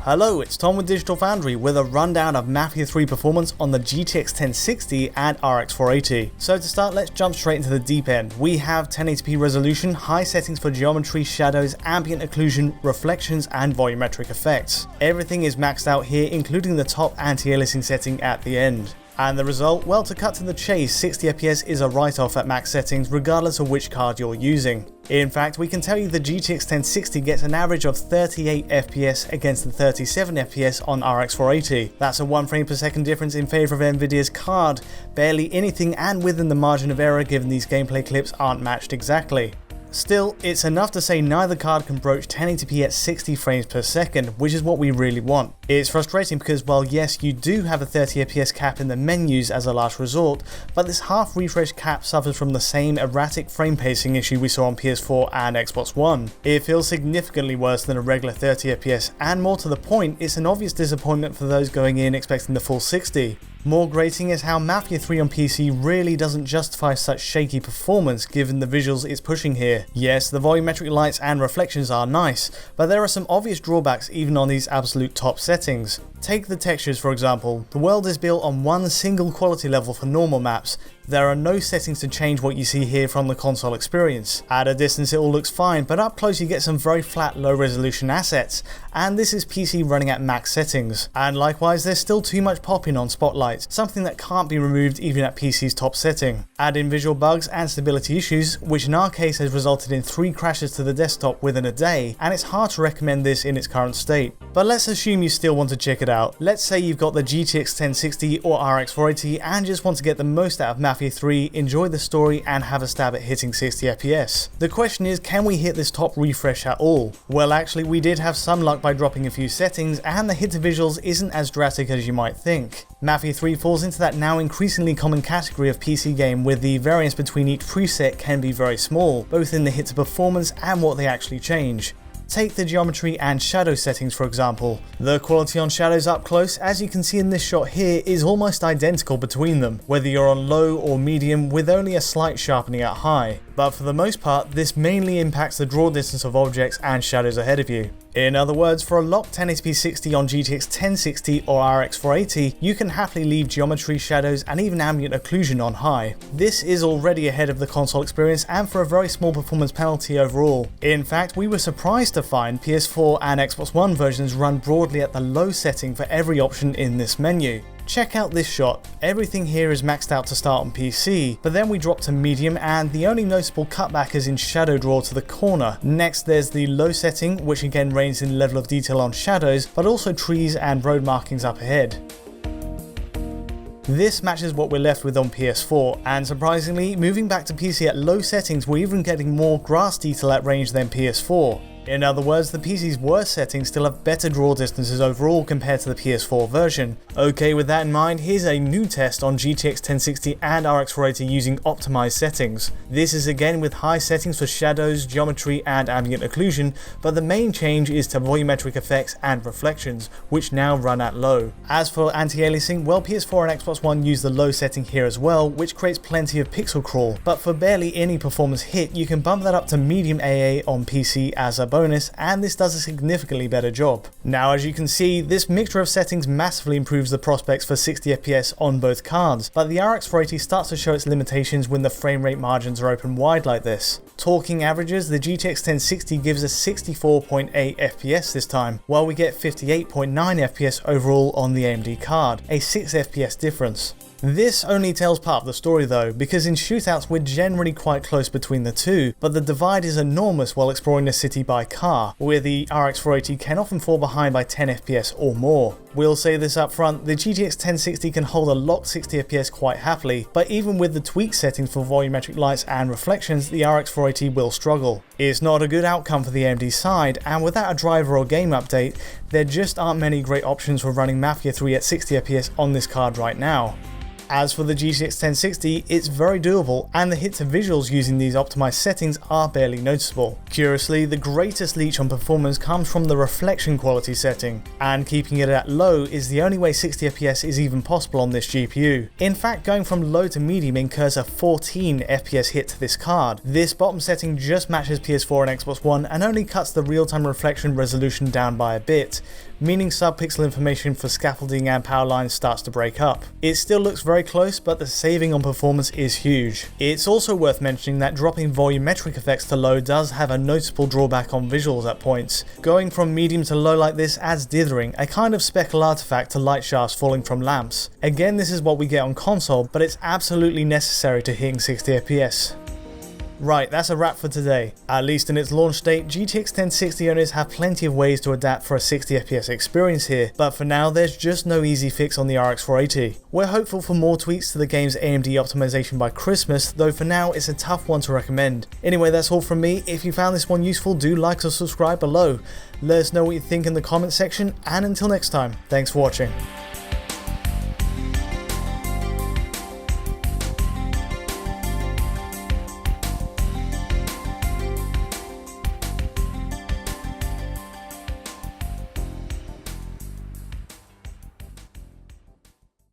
Hello, it's Tom with Digital Foundry with a rundown of Mafia 3 performance on the GTX 1060 and RX 480. So to start, let's jump straight into the deep end. We have 1080p resolution, high settings for geometry, shadows, ambient occlusion, reflections, and volumetric effects. Everything is maxed out here, including the top anti-aliasing setting at the end. And the result? Well, to cut to the chase, 60 FPS is a write-off at max settings regardless of which card you're using. In fact, we can tell you the GTX 1060 gets an average of 38 FPS against the 37 FPS on RX 480. That's a 1 frame per second difference in favour of Nvidia's card, barely anything and within the margin of error given these gameplay clips aren't matched exactly. Still, it's enough to say neither card can broach 1080p at 60 frames per second, which is what we really want. It's frustrating because while yes, you do have a 30 FPS cap in the menus as a last resort, but this half refresh cap suffers from the same erratic frame pacing issue we saw on PS4 and Xbox One. It feels significantly worse than a regular 30 FPS, and more to the point, it's an obvious disappointment for those going in expecting the full 60. More grating is how Mafia 3 on PC really doesn't justify such shaky performance given the visuals it's pushing here. Yes, the volumetric lights and reflections are nice, but there are some obvious drawbacks even on these absolute top settings. Take the textures for example. The world is built on one single quality level for normal maps. There are no settings to change what you see here from the console experience. At a distance it all looks fine, but up close you get some very flat low resolution assets, and this is PC running at max settings. And likewise there's still too much popping on spotlights, something that can't be removed even at PC's top setting. Add in visual bugs and stability issues, which in our case has resulted in 3 crashes to the desktop within a day, and it's hard to recommend this in its current state. But let's assume you still want to check it out. Let's say you've got the GTX 1060 or RX 480 and just want to get the most out of Mafia 3, enjoy the story and have a stab at hitting 60 FPS. The question is, can we hit this top refresh at all? Well, actually we did have some luck by dropping a few settings, and the hit to visuals isn't as drastic as you might think. Mafia 3 falls into that now increasingly common category of PC game where the variance between each preset can be very small, both in the hit to performance and what they actually change. Take the geometry and shadow settings for example. The quality on shadows up close, as you can see in this shot here, is almost identical between them, whether you're on low or medium with only a slight sharpening at high. But for the most part, this mainly impacts the draw distance of objects and shadows ahead of you. In other words, for a locked 1080p 60 on GTX 1060 or RX 480, you can happily leave geometry, shadows and even ambient occlusion on high. This is already ahead of the console experience and for a very small performance penalty overall. In fact, we were surprised to find PS4 and Xbox One versions run broadly at the low setting for every option in this menu. Check out this shot. Everything here is maxed out to start on PC, but then we drop to medium and the only noticeable cutback is in shadow draw to the corner. Next there's the low setting, which again ranges in level of detail on shadows, but also trees and road markings up ahead. This matches what we're left with on PS4, and surprisingly, moving back to PC at low settings we're even getting more grass detail at range than PS4. In other words, the PC's worst settings still have better draw distances overall compared to the PS4 version. Okay, with that in mind, here's a new test on GTX 1060 and RX 480 using optimized settings. This is again with high settings for shadows, geometry and ambient occlusion, but the main change is to volumetric effects and reflections, which now run at low. As for anti-aliasing, well, PS4 and Xbox One use the low setting here as well, which creates plenty of pixel crawl, but for barely any performance hit, you can bump that up to medium AA on PC as a bonus, and this does a significantly better job. Now, as you can see, this mixture of settings massively improves the prospects for 60 FPS on both cards, but the RX 480 starts to show its limitations when the frame rate margins are open wide like this. Talking averages, the GTX 1060 gives us 64.8 FPS this time, while we get 58.9 FPS overall on the AMD card, a 6 FPS difference. This only tells part of the story though, because in shootouts we're generally quite close between the two, but the divide is enormous while exploring the city by car, where the RX 480 can often fall behind by 10 FPS or more. We'll say this up front, the GTX 1060 can hold a locked 60 FPS quite happily, but even with the tweaked settings for volumetric lights and reflections, the RX 480 will struggle. It's not a good outcome for the AMD side, and without a driver or game update, there just aren't many great options for running Mafia 3 at 60 FPS on this card right now. As for the GTX 1060, it's very doable, and the hit to visuals using these optimized settings are barely noticeable. Curiously, the greatest leech on performance comes from the reflection quality setting, and keeping it at low is the only way 60 FPS is even possible on this GPU. In fact, going from low to medium incurs a 14 FPS hit to this card. This bottom setting just matches PS4 and Xbox One and only cuts the real-time reflection resolution down by a bit, meaning subpixel information for scaffolding and power lines starts to break up. It still looks very close, but the saving on performance is huge. It's also worth mentioning that dropping volumetric effects to low does have a noticeable drawback on visuals at points. Going from medium to low like this adds dithering, a kind of speckle artifact to light shafts falling from lamps. Again, this is what we get on console, but it's absolutely necessary to hitting 60 FPS. Right, that's a wrap for today. At least in its launch date, GTX 1060 owners have plenty of ways to adapt for a 60 FPS experience here, but for now there's just no easy fix on the RX 480. We're hopeful for more tweaks to the game's AMD optimization by Christmas, though for now it's a tough one to recommend. Anyway, that's all from me. If you found this one useful, do like or subscribe below. Let us know what you think in the comment section, and until next time, thanks for watching.